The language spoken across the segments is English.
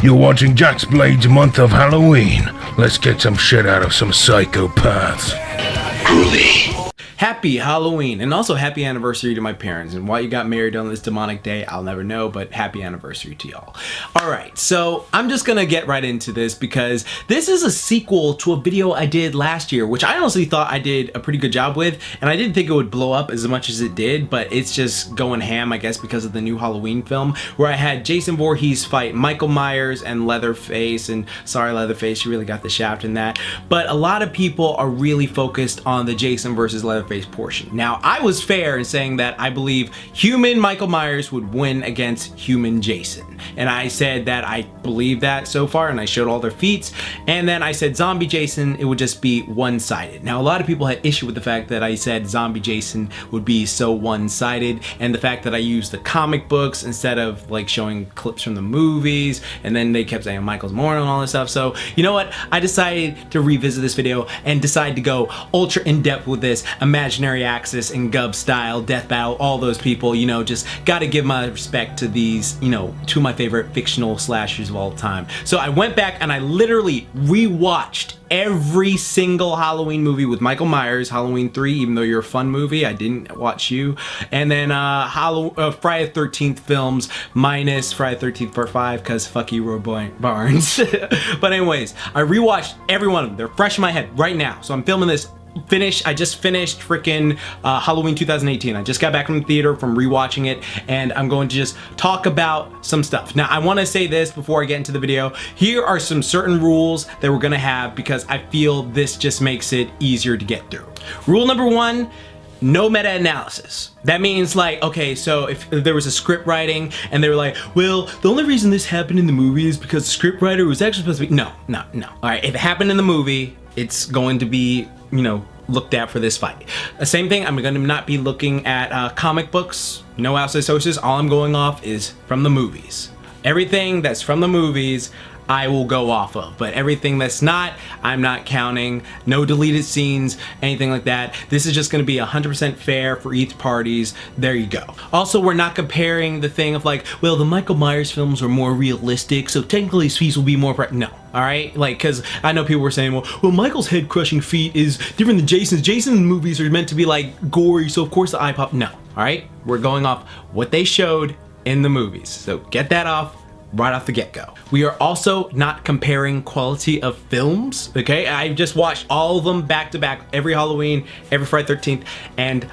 You're watching Jaxblade's month of Halloween. Let's get some shit out of some psychopaths. Groovy. Happy Halloween, and also happy anniversary to my parents. And why you got married on this demonic day, I'll never know, but happy anniversary to y'all. Alright, so I'm just gonna get right into this because this is a sequel to a video I did last year, which I honestly thought I did a pretty good job with, and I didn't think it would blow up as much as it did, but it's just going ham, I guess, because of the new Halloween film, where I had Jason Voorhees fight Michael Myers and Leatherface, and sorry Leatherface, you really got the shaft in that, but a lot of people are really focused on the Jason versus Leatherface portion. Now, I was fair in saying that I believe human Michael Myers would win against human Jason. And I said that I believe that so far, and I showed all their feats. And then I said zombie Jason, it would just be one-sided. Now, a lot of people had issue with the fact that I said zombie Jason would be so one-sided, and the fact that I used the comic books instead of like showing clips from the movies, and then they kept saying Michael's Mortal and all this stuff. So, you know what? I decided to revisit this video and decide to go ultra in-depth with this Imaginary Axis and Gub style, Death Battle, all those people, you know, just gotta give my respect to these, you know, two of my favorite fictional slashers of all time. So I went back and I literally rewatched every single Halloween movie with Michael Myers, Halloween 3, even though you're a fun movie, I didn't watch you, and then Friday the 13th films minus Friday the 13th Part 5, because fuck you, Roy Barnes. But anyways, I rewatched every one of them. They're fresh in my head right now, so I'm filming this. I just finished freaking Halloween 2018. I just got back from the theater from rewatching it, and I'm going to just talk about some stuff. Now, I want to say this before I get into the video. Here are some certain rules that we're going to have because I feel this just makes it easier to get through. Rule number 1, no meta-analysis. That means like, okay, so if there was a script writing and they were like, well, the only reason this happened in the movie is because the script writer was actually supposed to be, no. All right, if it happened in the movie, it's going to be, you know, looked at for this fight. The same thing, I'm going to not be looking at comic books, no outside sources. All I'm going off is from the movies. Everything that's from the movies, I will go off of, but everything that's not, I'm not counting. No deleted scenes, anything like that. This is just gonna be 100% fair for each parties. There you go. Also, we're not comparing the thing of like, well, the Michael Myers films are more realistic, so technically his feats will be more, no. All right, like, because I know people were saying, well, Michael's head-crushing feat is different than Jason's. Jason's movies are meant to be like gory, so of course the eye pop. No, all right, we're going off what they showed in the movies. So get that off right off the get-go. We are also not comparing quality of films, okay? I just watched all of them back to back, every Halloween, every Friday the 13th, and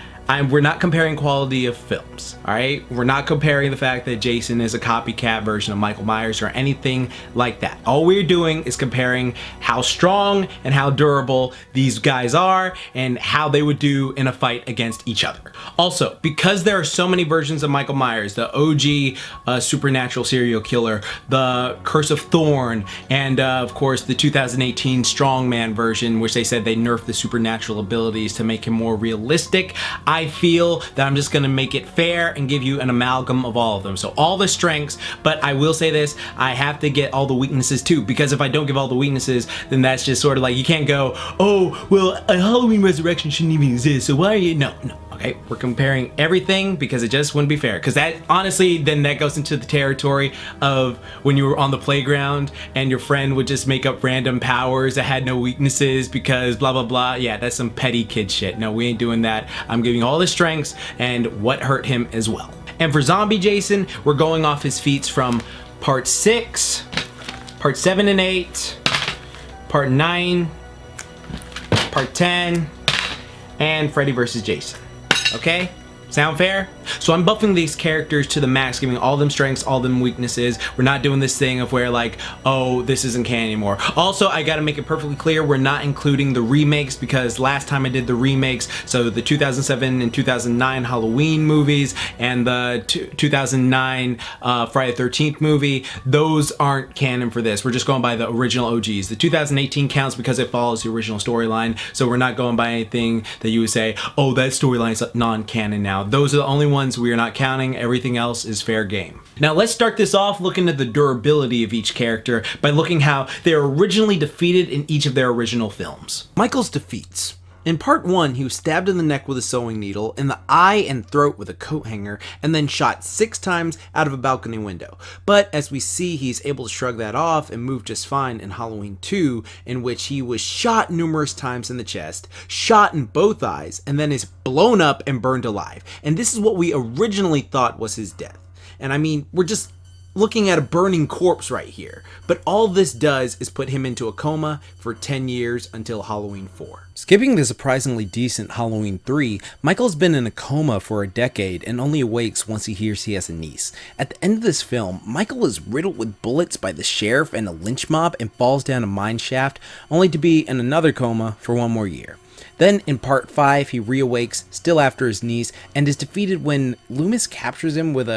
we're not comparing quality of films, all right? We're not comparing the fact that Jason is a copycat version of Michael Myers or anything like that. All we're doing is comparing how strong and how durable these guys are and how they would do in a fight against each other. Also, because there are so many versions of Michael Myers, the OG supernatural serial killer, the Curse of Thorn, and of course the 2018 Strongman version, which they said they nerfed the supernatural abilities to make him more realistic. I feel that I'm just gonna make it fair and give you an amalgam of all of them. So all the strengths, but I will say this, I have to get all the weaknesses too, because if I don't give all the weaknesses, then that's just sort of like, you can't go, oh, well, a Halloween Resurrection shouldn't even exist, so why are you, no. Okay, we're comparing everything because it just wouldn't be fair. Because that, honestly, then that goes into the territory of when you were on the playground and your friend would just make up random powers that had no weaknesses because blah, blah, blah. Yeah, that's some petty kid shit. No, we ain't doing that. I'm giving all the strengths and what hurt him as well. And for Zombie Jason, we're going off his feats from Part 6, Part 7 and 8, Part 9, Part 10, and Freddy vs. Jason. Okay? Sound fair? So I'm buffing these characters to the max, giving all them strengths, all them weaknesses. We're not doing this thing of where like, oh, this isn't canon anymore. Also, I gotta make it perfectly clear, we're not including the remakes because last time I did the remakes, so the 2007 and 2009 Halloween movies and the 2009 Friday the 13th movie, those aren't canon for this. We're just going by the original OGs. The 2018 counts because it follows the original storyline, so we're not going by anything that you would say, oh, that storyline is non-canon now. Those are the only ones we are not counting. Everything else is fair game. Now let's start this off looking at the durability of each character by looking how they were originally defeated in each of their original films. Michael's defeats. In part 1, he was stabbed in the neck with a sewing needle, in the eye and throat with a coat hanger, and then shot 6 times out of a balcony window. But as we see, he's able to shrug that off and move just fine in Halloween 2, in which he was shot numerous times in the chest, shot in both eyes, and then is blown up and burned alive. And this is what we originally thought was his death. And I mean, we're just looking at a burning corpse right here. But all this does is put him into a coma for 10 years until Halloween 4. Skipping the surprisingly decent Halloween 3, Michael's been in a coma for a decade and only awakes once he hears he has a niece. At the end of this film, Michael is riddled with bullets by the sheriff and a lynch mob and falls down a mine shaft, only to be in another coma for 1 more year. Then in part 5, he reawakes, still after his niece, and is defeated when Loomis captures him with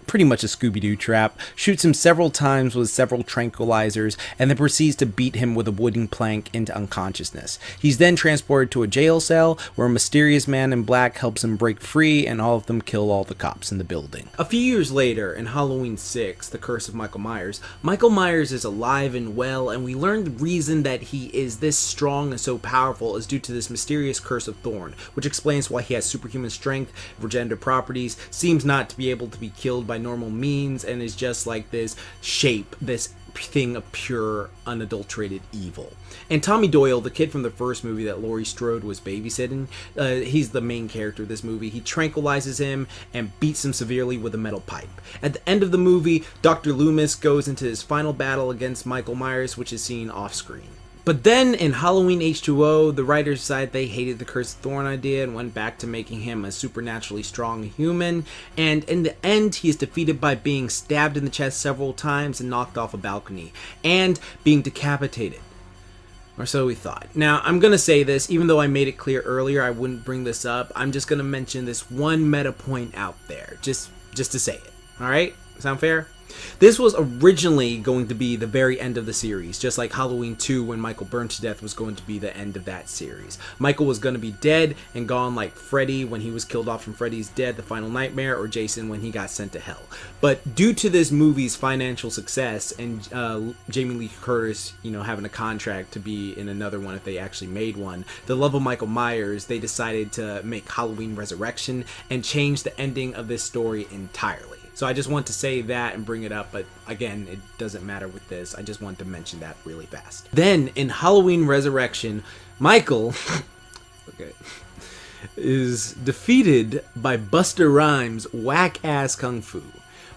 pretty much a Scooby-Doo trap, shoots him several times with several tranquilizers, and then proceeds to beat him with a wooden plank into unconsciousness. He's then transported to a jail cell where a mysterious man in black helps him break free, and all of them kill all the cops in the building. A few years later, in Halloween 6, The Curse of Michael Myers is alive and well, and we learn the reason that he is this strong and so powerful is due to this mysterious curse of Thorn, which explains why he has superhuman strength, regenerative properties, seems not to be able to be killed by normal means, and is just like this shape, this thing of pure, unadulterated evil. And Tommy Doyle, the kid from the first movie that Laurie Strode was babysitting, he's the main character of this movie. He tranquilizes him and beats him severely with a metal pipe. At the end of the movie, Dr. Loomis goes into his final battle against Michael Myers, which is seen off screen. But then in Halloween H2O, the writers decided they hated the Curse of Thorn idea and went back to making him a supernaturally strong human, and in the end he is defeated by being stabbed in the chest several times and knocked off a balcony, and being decapitated. Or so we thought. Now, I'm going to say this, even though I made it clear earlier I wouldn't bring this up, I'm just going to mention this one meta point out there, just to say it. Alright? Sound fair? This was originally going to be the very end of the series, just like Halloween 2 when Michael burned to death was going to be the end of that series. Michael was going to be dead and gone like Freddy when he was killed off from Freddy's Dead, The Final Nightmare, or Jason when he got sent to hell. But due to this movie's financial success and Jamie Lee Curtis, having a contract to be in another one if they actually made one, the love of Michael Myers, they decided to make Halloween Resurrection and change the ending of this story entirely. So I just want to say that and bring it up, but again, it doesn't matter with this. I just want to mention that really fast. Then, in Halloween Resurrection, Michael is defeated by Busta Rhymes' whack-ass kung fu.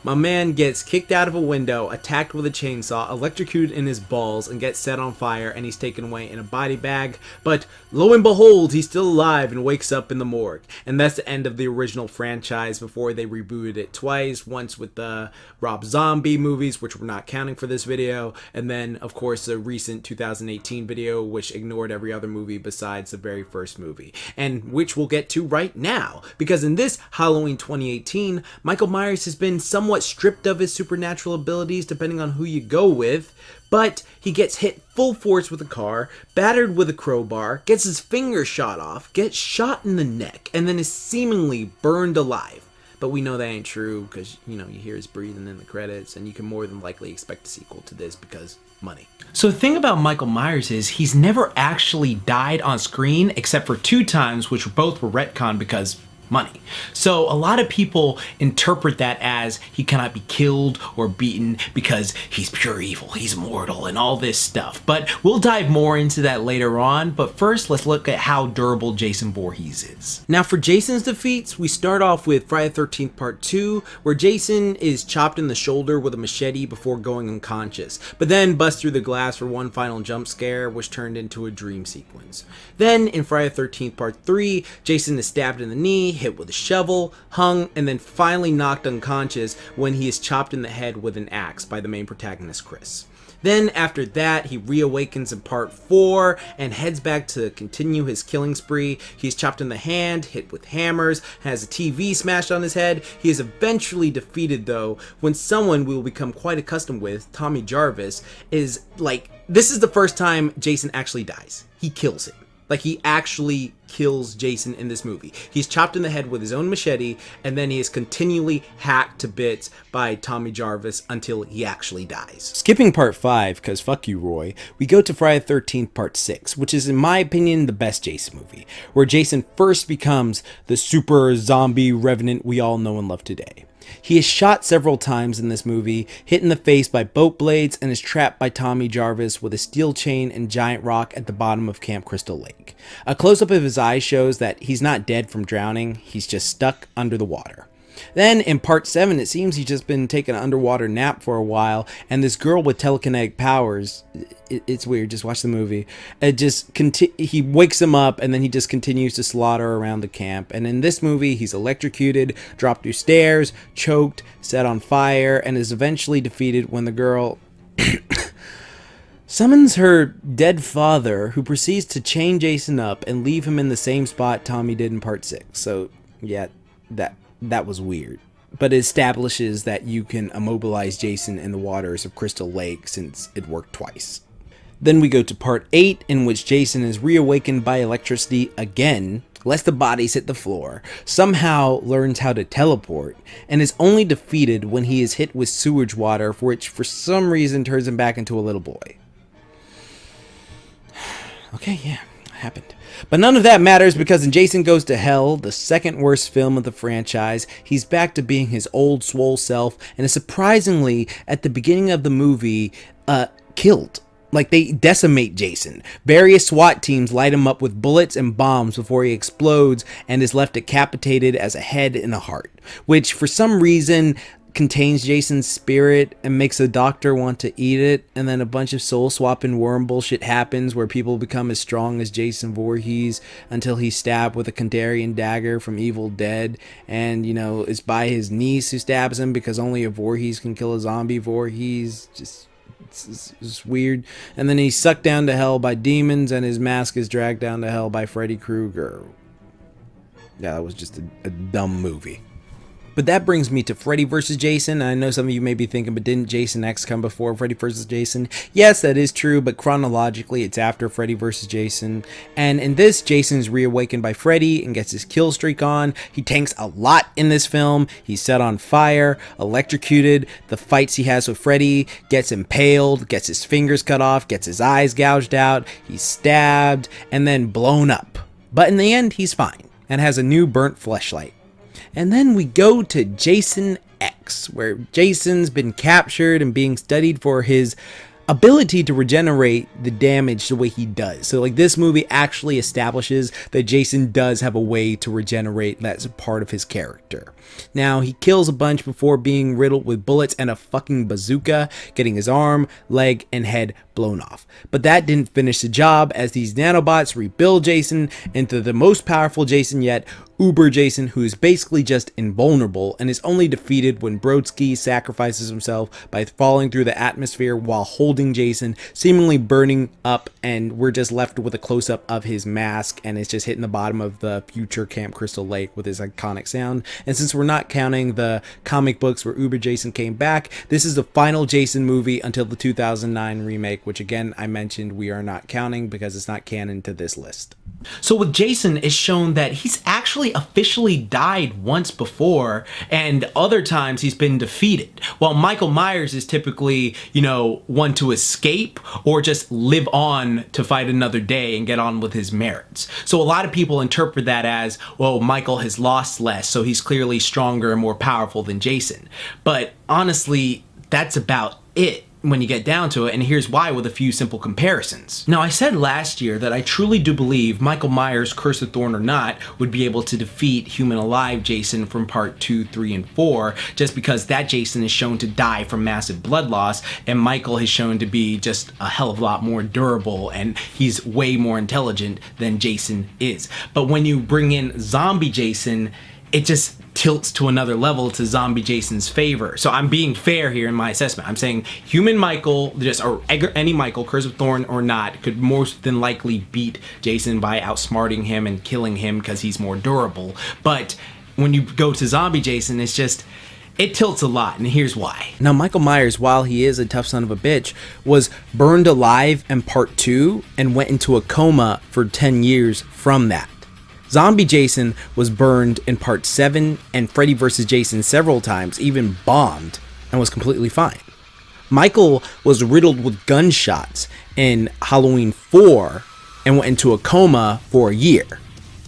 My man gets kicked out of a window, attacked with a chainsaw, electrocuted in his balls, and gets set on fire, and he's taken away in a body bag. But lo and behold, he's still alive and wakes up in the morgue. And that's the end of the original franchise before they rebooted it twice. Once with the Rob Zombie movies, which we're not counting for this video. And then, of course, the recent 2018 video, which ignored every other movie besides the very first movie. And which we'll get to right now. Because in this Halloween 2018, Michael Myers has been somewhat stripped of his supernatural abilities depending on who you go with, but he gets hit full force with a car, battered with a crowbar, gets his finger shot off, gets shot in the neck, and then is seemingly burned alive. But we know that ain't true because, you hear his breathing in the credits, and you can more than likely expect a sequel to this because money. So the thing about Michael Myers is he's never actually died on screen except for 2 times, which both were retconned because money. So a lot of people interpret that as he cannot be killed or beaten because he's pure evil, he's immortal, and all this stuff. But we'll dive more into that later on. But first, let's look at how durable Jason Voorhees is. Now for Jason's defeats, we start off with Friday the 13th Part 2, where Jason is chopped in the shoulder with a machete before going unconscious, but then busts through the glass for one final jump scare, which turned into a dream sequence. Then in Friday the 13th Part 3, Jason is stabbed in the knee, hit with a shovel, hung, and then finally knocked unconscious when he is chopped in the head with an axe by the main protagonist, Chris. Then after that, he reawakens in Part 4 and heads back to continue his killing spree. He's chopped in the hand, hit with hammers, has a TV smashed on his head. He is eventually defeated though when someone we will become quite accustomed with, Tommy Jarvis, is like, this is the first time Jason actually dies. He kills him. Like, he actually kills Jason in this movie. He's chopped in the head with his own machete, and then he is continually hacked to bits by Tommy Jarvis until he actually dies. Skipping part 5, because fuck you, Roy, we go to Friday the 13th part 6, which is, in my opinion, the best Jason movie, where Jason first becomes the super zombie revenant we all know and love today. He is shot several times in this movie, hit in the face by boat blades, and is trapped by Tommy Jarvis with a steel chain and giant rock at the bottom of Camp Crystal Lake. A close-up of his eyes shows that he's not dead from drowning, he's just stuck under the water. Then, in part 7, it seems he's just been taking an underwater nap for a while, and this girl with telekinetic powers, it's weird, just watch the movie, he wakes him up, and then he just continues to slaughter around the camp. And in this movie, he's electrocuted, dropped through stairs, choked, set on fire, and is eventually defeated when the girl summons her dead father, who proceeds to chain Jason up and leave him in the same spot Tommy did in part 6. So, yeah, that was weird. But it establishes that you can immobilize Jason in the waters of Crystal Lake since it worked twice. Then we go to part 8, in which Jason is reawakened by electricity again, lets the bodies hit the floor, somehow learns how to teleport, and is only defeated when he is hit with sewage water, which for some reason turns him back into a little boy. Okay, yeah, it happened. But none of that matters, because in Jason Goes to Hell, the second worst film of the franchise, he's back to being his old swole self, and is surprisingly, at the beginning of the movie, killed. Like, they decimate Jason. Various SWAT teams light him up with bullets and bombs before he explodes and is left decapitated as a head and a heart, which for some reason contains Jason's spirit and makes the doctor want to eat it, and then a bunch of soul swapping worm bullshit happens where people become as strong as Jason Voorhees until he's stabbed with a Kandarian dagger from Evil Dead, and it's by his niece who stabs him because only a Voorhees can kill a zombie Voorhees. It's weird. And then he's sucked down to hell by demons, and his mask is dragged down to hell by Freddy Krueger. Yeah, that was just a dumb movie. But that brings me to Freddy vs. Jason. I know some of you may be thinking, but didn't Jason X come before Freddy vs. Jason? Yes, that is true, but chronologically, it's after Freddy vs. Jason. And in this, Jason's reawakened by Freddy and gets his kill streak on. He tanks a lot in this film. He's set on fire, electrocuted. The fights he has with Freddy, gets impaled, gets his fingers cut off, gets his eyes gouged out. He's stabbed, and then blown up. But in the end, he's fine, and has a new burnt fleshlight. And then we go to Jason X, where Jason's been captured and being studied for his ability to regenerate the damage the way he does. So this movie actually establishes that Jason does have a way to regenerate. That's a part of his character. Now, he kills a bunch before being riddled with bullets and a fucking bazooka, getting his arm, leg, and head blown off. But that didn't finish the job, as these nanobots rebuild Jason into the most powerful Jason yet, Uber Jason, who is basically just invulnerable and is only defeated when Brodsky sacrifices himself by falling through the atmosphere while holding Jason, seemingly burning up, and we're just left with a close-up of his mask, and it's just hitting the bottom of the future Camp Crystal Lake with his iconic sound. And since we're not counting the comic books where Uber Jason came back, this is the final Jason movie until the 2009 remake, which again I mentioned we are not counting because it's not canon to this list. So with Jason, it's shown that he's actually officially died once before, and other times he's been defeated. While Michael Myers is typically, one to escape or just live on to fight another day and get on with his merits. So a lot of people interpret that as, well, Michael has lost less, so he's clearly stronger and more powerful than Jason. But honestly, that's about it when you get down to it, and here's why with a few simple comparisons. Now, I said last year that I truly do believe Michael Myers, Curse of Thorn or not, would be able to defeat Human Alive Jason from part 2, 3, and 4, just because that Jason is shown to die from massive blood loss, and Michael is shown to be just a hell of a lot more durable, and he's way more intelligent than Jason is. But when you bring in Zombie Jason, it just tilts to another level to Zombie Jason's favor. So I'm being fair here in my assessment. I'm saying Human Michael, or any Michael, Curse of Thorn or not, could more than likely beat Jason by outsmarting him and killing him because he's more durable. But when you go to Zombie Jason, it's just, It tilts a lot, and here's why. Now, Michael Myers, while he is a tough son of a bitch, was burned alive in part 2 and went into a coma for 10 years from that. Zombie Jason was burned in part 7, and Freddy vs. Jason several times, even bombed, and was completely fine. Michael was riddled with gunshots in Halloween 4 and went into a coma for a year.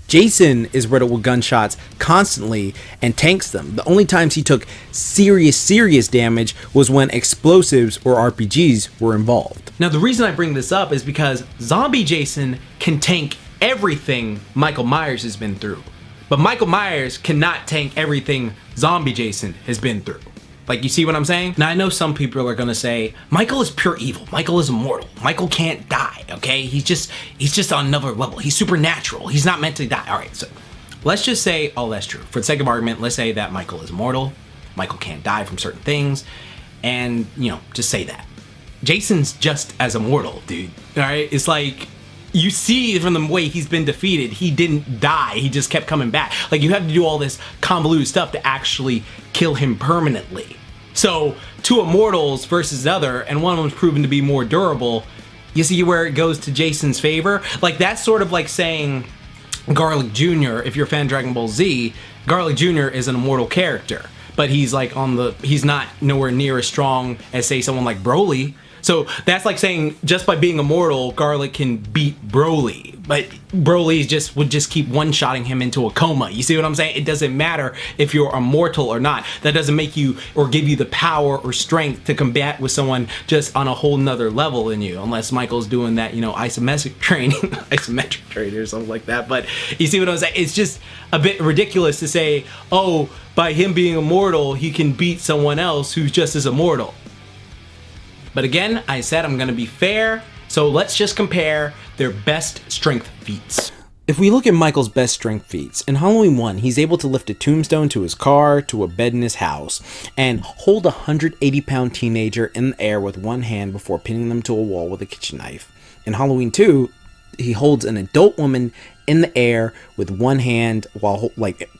Jason is riddled with gunshots constantly and tanks them. The only times he took serious damage was when explosives or RPGs were involved. Now, the reason I bring this up is because Zombie Jason can tank everything Michael Myers has been through. But Michael Myers cannot tank everything Zombie Jason has been through. Like, you see what I'm saying? Now, I know some people are gonna say, Michael is pure evil. Michael is immortal. Michael can't die, okay? He's just on another level. He's supernatural. He's not meant to die. All right, so let's just say, oh, that's true. For the sake of argument, let's say that Michael is immortal. Michael can't die from certain things. And, just say that. Jason's just as immortal, dude. All right? It's like, you see from the way he's been defeated, he didn't die. He just kept coming back. Like, you have to do all this convoluted stuff to actually kill him permanently. So, two immortals versus another, and one of them's proven to be more durable. You see where it goes to Jason's favor? Like, that's sort of like saying Garlic Jr., if you're a fan of Dragon Ball Z, Garlic Jr. is an immortal character. But he's like he's not nowhere near as strong as, say, someone like Broly. So that's like saying just by being immortal, Garlic can beat Broly, but Broly would just keep one-shotting him into a coma. You see what I'm saying? It doesn't matter if you're immortal or not. That doesn't make you or give you the power or strength to combat with someone just on a whole nother level than you, unless Michael's doing that, isometric training or something like that. But you see what I'm saying? It's just a bit ridiculous to say, oh, by him being immortal, he can beat someone else who's just as immortal. But again, I said I'm going to be fair, so let's just compare their best strength feats. If we look at Michael's best strength feats, in Halloween 1, he's able to lift a tombstone to his car, to a bed in his house, and hold a 180-pound teenager in the air with one hand before pinning them to a wall with a kitchen knife. In Halloween 2, he holds an adult woman in the air with one hand while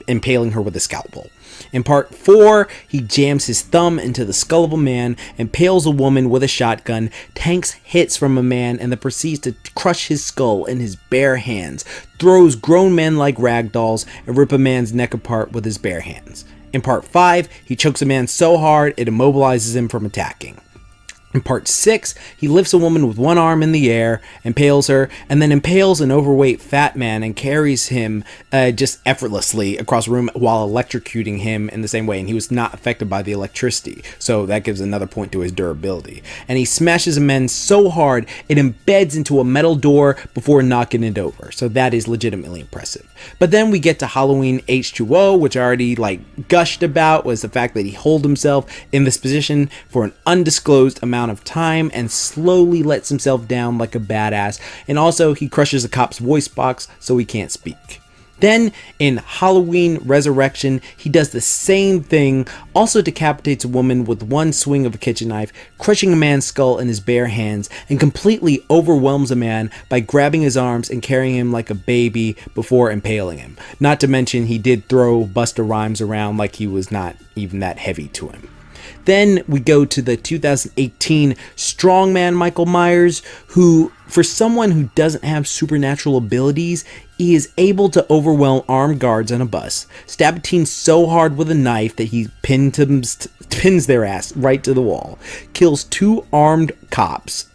impaling her with a scalpel. In part 4, he jams his thumb into the skull of a man, impales a woman with a shotgun, tanks hits from a man, and then proceeds to crush his skull in his bare hands, throws grown men like rag dolls, and rip a man's neck apart with his bare hands. In part 5, he chokes a man so hard it immobilizes him from attacking. In part 6, he lifts a woman with one arm in the air, impales her, and then impales an overweight fat man and carries him just effortlessly across a room while electrocuting him in the same way, and he was not affected by the electricity, so that gives another point to his durability. And he smashes a man so hard it embeds into a metal door before knocking it over, so that is legitimately impressive. But then we get to Halloween H2O, which I already gushed about, was the fact that he holds himself in this position for an undisclosed amount of time and slowly lets himself down like a badass, and also he crushes a cop's voice box so he can't speak. Then in Halloween Resurrection, he does the same thing, also decapitates a woman with one swing of a kitchen knife, crushing a man's skull in his bare hands, and completely overwhelms a man by grabbing his arms and carrying him like a baby before impaling him. Not to mention he did throw Busta Rhymes around like he was not even that heavy to him. Then we go to the 2018 strongman Michael Myers, who, for someone who doesn't have supernatural abilities, he is able to overwhelm armed guards on a bus, stab a teen so hard with a knife that he pins their ass right to the wall, kills 2 armed cops,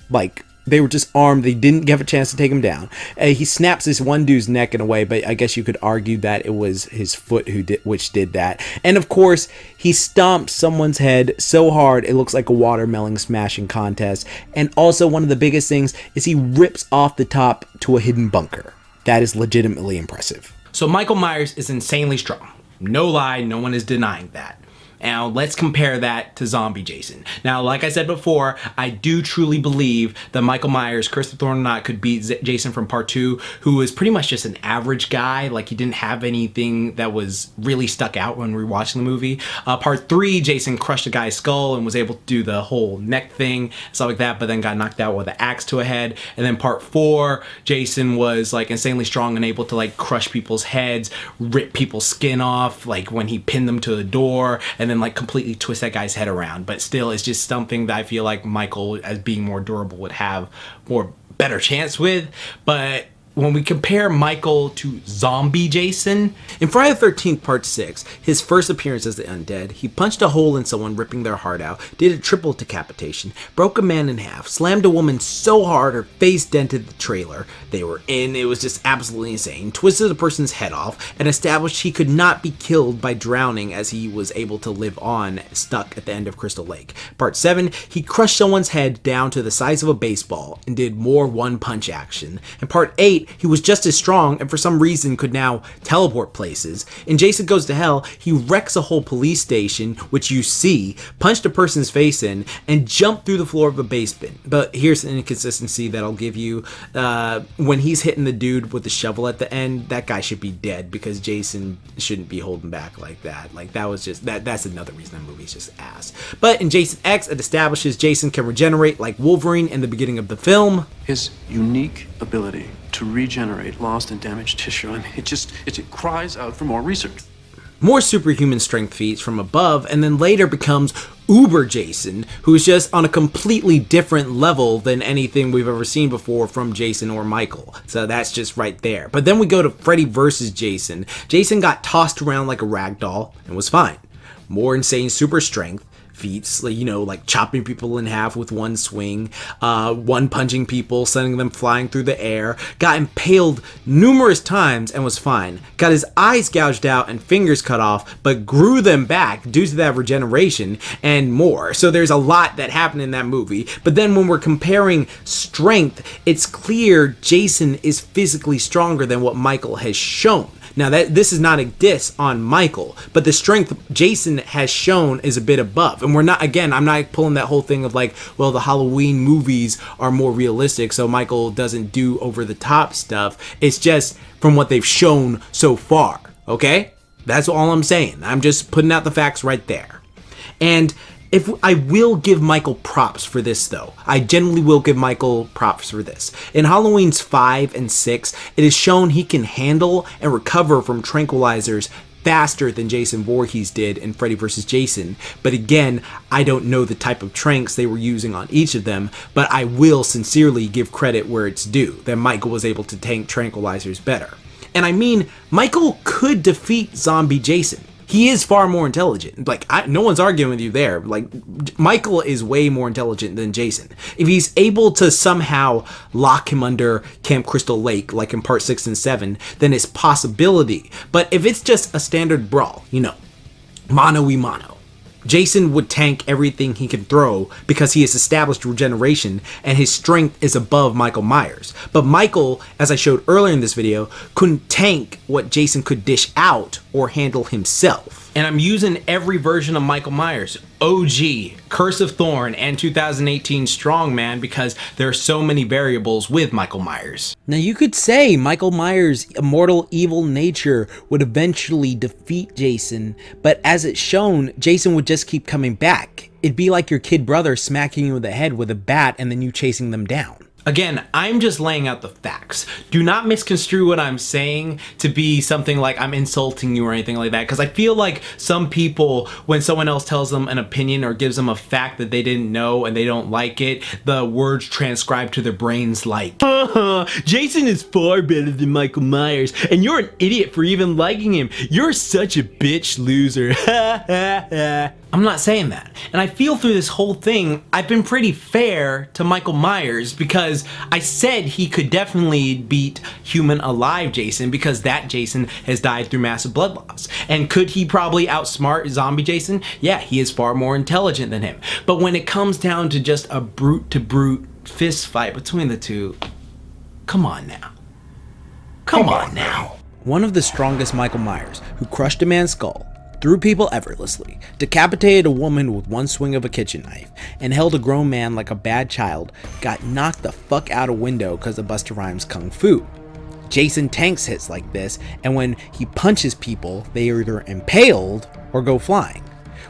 they were just armed, they didn't have a chance to take him down. He snaps this one dude's neck in a way, but I guess you could argue that it was his foot which did that. And of course, he stomps someone's head so hard it looks like a watermelon smashing contest. And also one of the biggest things is he rips off the top to a hidden bunker. That is legitimately impressive. So Michael Myers is insanely strong. No lie, no one is denying that. Now, let's compare that to Zombie Jason. Now, like I said before, I do truly believe that Michael Myers, Curse of Thorn or not, could beat Jason from part 2, who is pretty much just an average guy. He didn't have anything that was really stuck out when we were watching the movie. Part 3, Jason crushed a guy's skull and was able to do the whole neck thing, stuff like that, but then got knocked out with an axe to a head. And then part 4, Jason was insanely strong and able to crush people's heads, rip people's skin off, when he pinned them to the door, and then like completely twist that guy's head around. But still, it's just something that I feel like Michael, as being more durable, would have more better chance with. But when we compare Michael to zombie Jason, in Friday the 13th Part 6, his first appearance as the undead, he punched a hole in someone, ripping their heart out, did a triple decapitation, broke a man in half, slammed a woman so hard her face dented the trailer they were in, it was just absolutely insane, twisted a person's head off, and established he could not be killed by drowning as he was able to live on, stuck at the end of Crystal Lake. Part 7, he crushed someone's head down to the size of a baseball and did more one-punch action. In Part 8, he was just as strong and for some reason could now teleport places. In Jason Goes to Hell, he wrecks a whole police station, which you see, punched a person's face in, and jumped through the floor of a basement. But here's an inconsistency that I'll give you. When he's hitting the dude with the shovel at the end, that guy should be dead because Jason shouldn't be holding back like that. Like, that was just, that's another reason that movie's just ass. But in Jason X, it establishes Jason can regenerate like Wolverine in the beginning of the film. His unique ability to regenerate lost and damaged tissue. I mean, it cries out for more research. More superhuman strength feats from above, and then later becomes Uber Jason, who's just on a completely different level than anything we've ever seen before from Jason or Michael. So that's just right there. But then we go to Freddy vs. Jason. Jason got tossed around like a rag doll and was fine. More insane super strength feats, you know, like chopping people in half with one swing, one punching people, sending them flying through the air, got impaled numerous times and was fine, got his eyes gouged out and fingers cut off, but grew them back due to that regeneration, and more. So there's a lot that happened in that movie. But then when we're comparing strength, it's clear Jason is physically stronger than what Michael has shown. Now, this is not a diss on Michael, but the strength Jason has shown is a bit above. And we're not, again, I'm not pulling that whole thing of like, well, the Halloween movies are more realistic, so Michael doesn't do over-the-top stuff. It's just from what they've shown so far, okay? That's all I'm saying. I'm just putting out the facts right there. And if I will give Michael props for this, though. I generally will give Michael props for this. In Halloween's 5 and 6, it is shown he can handle and recover from tranquilizers faster than Jason Voorhees did in Freddy vs. Jason. But again, I don't know the type of tranks they were using on each of them, but I will sincerely give credit where it's due, that Michael was able to tank tranquilizers better. And I mean, Michael could defeat zombie Jason. He is far more intelligent. Like, no one's arguing with you there. Like, Michael is way more intelligent than Jason. If he's able to somehow lock him under Camp Crystal Lake, like in Part 6 and 7, then it's possibility. But if it's just a standard brawl, you know, mano-y-mano, Jason would tank everything he can throw because he has established regeneration and his strength is above Michael Myers. But Michael, as I showed earlier in this video, couldn't tank what Jason could dish out or handle himself. And I'm using every version of Michael Myers, OG, Curse of Thorn, and 2018 Strongman, because there are so many variables with Michael Myers. Now you could say Michael Myers' immortal evil nature would eventually defeat Jason, but as it's shown, Jason would just keep coming back. It'd be like your kid brother smacking you in the head with a bat and then you chasing them down. Again, I'm just laying out the facts. Do not misconstrue what I'm saying to be something like I'm insulting you or anything like that, because I feel like some people, when someone else tells them an opinion or gives them a fact that they didn't know and they don't like it, the words transcribe to their brains like, Jason is far better than Michael Myers, and you're an idiot for even liking him. You're such a bitch loser. I'm not saying that. And I feel through this whole thing, I've been pretty fair to Michael Myers because I said he could definitely beat human alive Jason because that Jason has died through massive blood loss. And could he probably outsmart zombie Jason? Yeah, he is far more intelligent than him. But when it comes down to just a brute to brute fist fight between the two, come on now. Come on now. One of the strongest Michael Myers, who crushed a man's skull, threw people effortlessly, decapitated a woman with one swing of a kitchen knife, and held a grown man like a bad child, got knocked the fuck out a window because of Busta Rhymes' kung fu. Jason tanks hits like this, and when he punches people, they are either impaled or go flying.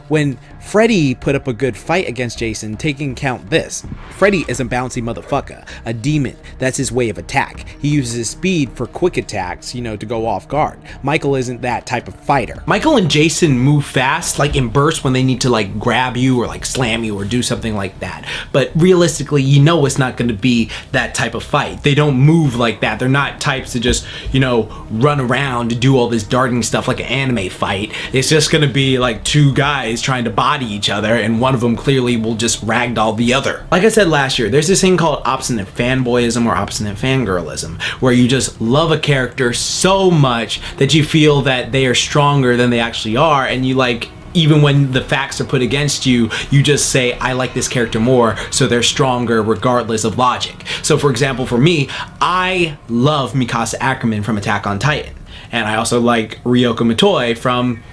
When Freddy put up a good fight against Jason, taking account this. Freddy is a bouncy motherfucker, a demon. That's his way of attack. He uses his speed for quick attacks, you know, to go off guard. Michael isn't that type of fighter. Michael and Jason move fast, like in bursts when they need to like grab you or like slam you or do something like that. But realistically, you know it's not going to be that type of fight. They don't move like that. They're not types to just, you know, run around to do all this darting stuff like an anime fight. It's just going to be like two guys trying to body each other, and one of them clearly will just ragdoll the other. Like I said last year, there's this thing called obstinate fanboyism or obstinate fangirlism, where you just love a character so much that you feel that they are stronger than they actually are, and you like, even when the facts are put against you, you just say, I like this character more, so they're stronger regardless of logic. So for example, for me, I love Mikasa Ackerman from Attack on Titan. And I also like Ryoko Matoi from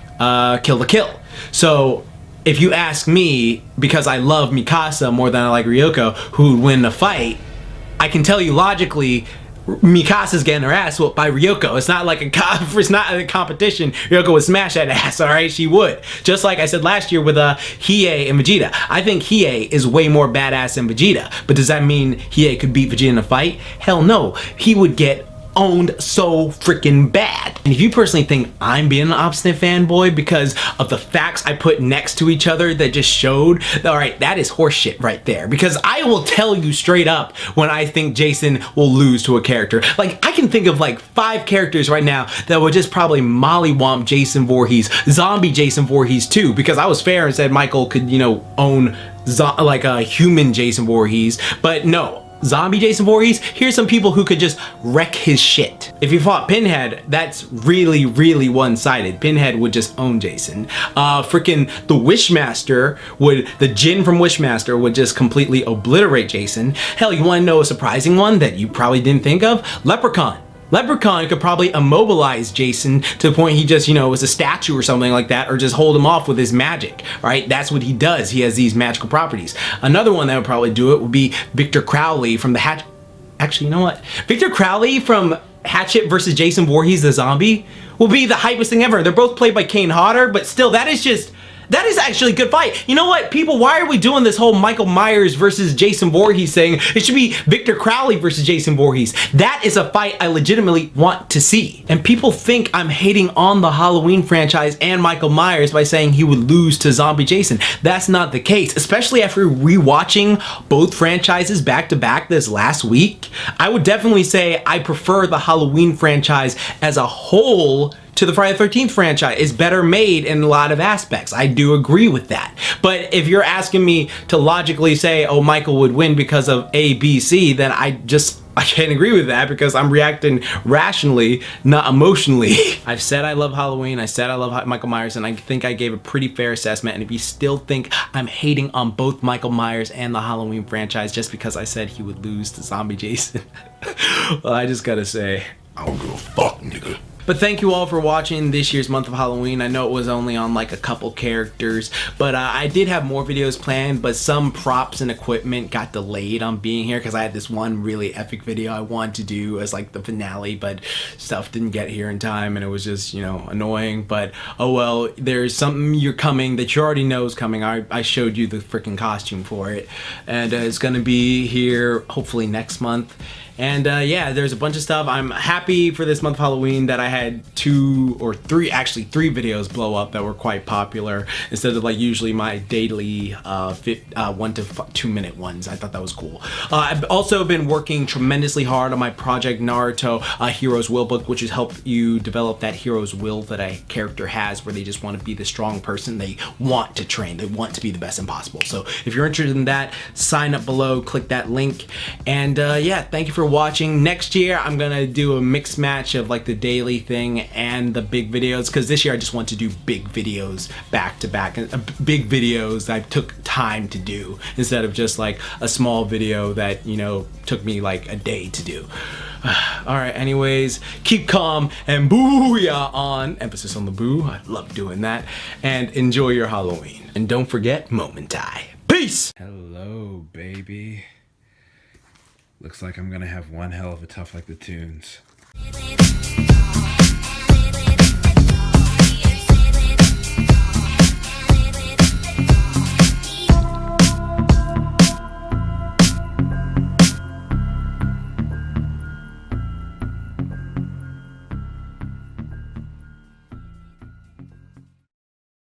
Kill la Kill. So if you ask me, because I love Mikasa more than I like Ryoko, who would win the fight, I can tell you logically, Mikasa's getting her ass whooped by Ryoko. It's not like it's not a competition. Ryoko would smash that ass, all right? She would. Just like I said last year with Hiei and Vegeta. I think Hiei is way more badass than Vegeta. But does that mean Hiei could beat Vegeta in a fight? Hell no. He would get owned so freaking bad. And if you personally think I'm being an obstinate fanboy because of the facts I put next to each other that just showed, all right, that is horseshit right there. Because I will tell you straight up when I think Jason will lose to a character. Like, I can think of like 5 characters right now that would just probably mollywomp Jason Voorhees, zombie Jason Voorhees too, because I was fair and said Michael could, you know, own like a human Jason Voorhees, but no. Zombie Jason Voorhees, here's some people who could just wreck his shit. If you fought Pinhead, that's really, really one-sided. Pinhead would just own Jason. Freaking the Wishmaster the Jinn from Wishmaster would just completely obliterate Jason. Hell, you wanna know a surprising one that you probably didn't think of? Leprechaun. Leprechaun could probably immobilize Jason to the point he just, you know, was a statue or something like that, or just hold him off with his magic, right? That's what he does. He has these magical properties. Another one that would probably do it would be Victor Crowley from the Actually, you know what? Victor Crowley from Hatchet versus Jason Voorhees the zombie will be the hypest thing ever. They're both played by Kane Hodder, but still, that is actually a good fight. You know what, people, why are we doing this whole Michael Myers versus Jason Voorhees thing? It should be Victor Crowley versus Jason Voorhees. That is a fight I legitimately want to see. And people think I'm hating on the Halloween franchise and Michael Myers by saying he would lose to Zombie Jason. That's not the case, especially after rewatching both franchises back to back this last week. I would definitely say I prefer the Halloween franchise as a whole to the Friday the 13th franchise. Is better made in a lot of aspects. I do agree with that. But if you're asking me to logically say, oh, Michael would win because of A, B, C, then I can't agree with that because I'm reacting rationally, not emotionally. I've said I love Halloween, I said I love Michael Myers, and I think I gave a pretty fair assessment. And if you still think I'm hating on both Michael Myers and the Halloween franchise just because I said he would lose to Zombie Jason, well, I just gotta say, I don't give a fuck, nigga. But thank you all for watching this year's month of Halloween. I know it was only on like a couple characters, but I did have more videos planned, but some props and equipment got delayed on being here because I had this one really epic video I wanted to do as like the finale, but stuff didn't get here in time and it was just, you know, annoying. But oh well, there's something you're coming that you already know is coming. I showed you the freaking costume for it, and it's gonna be here hopefully next month. And yeah, there's a bunch of stuff. I'm happy for this month of Halloween that I had 2 or 3, actually 3 videos blow up that were quite popular instead of like usually my daily 1 to 2 minute ones. I thought that was cool. I've also been working tremendously hard on my Project Naruto Hero's Will book, which has helped you develop that hero's will that a character has where they just want to be the strong person. They want to train. They want to be the best impossible. So if you're interested in that, sign up below, click that link. And yeah, thank you for watching. Next year I'm gonna do a mixed match of like the daily thing and the big videos, because this year I just want to do big videos back to back, big videos that I took time to do instead of just like a small video that, you know, took me like a day to do. Alright, anyways, keep calm and booyah on, emphasis on the boo, I love doing that, and enjoy your Halloween. And don't forget Momentai. Peace! Hello, baby. Looks like I'm gonna have one hell of a Tough Like the Tunes.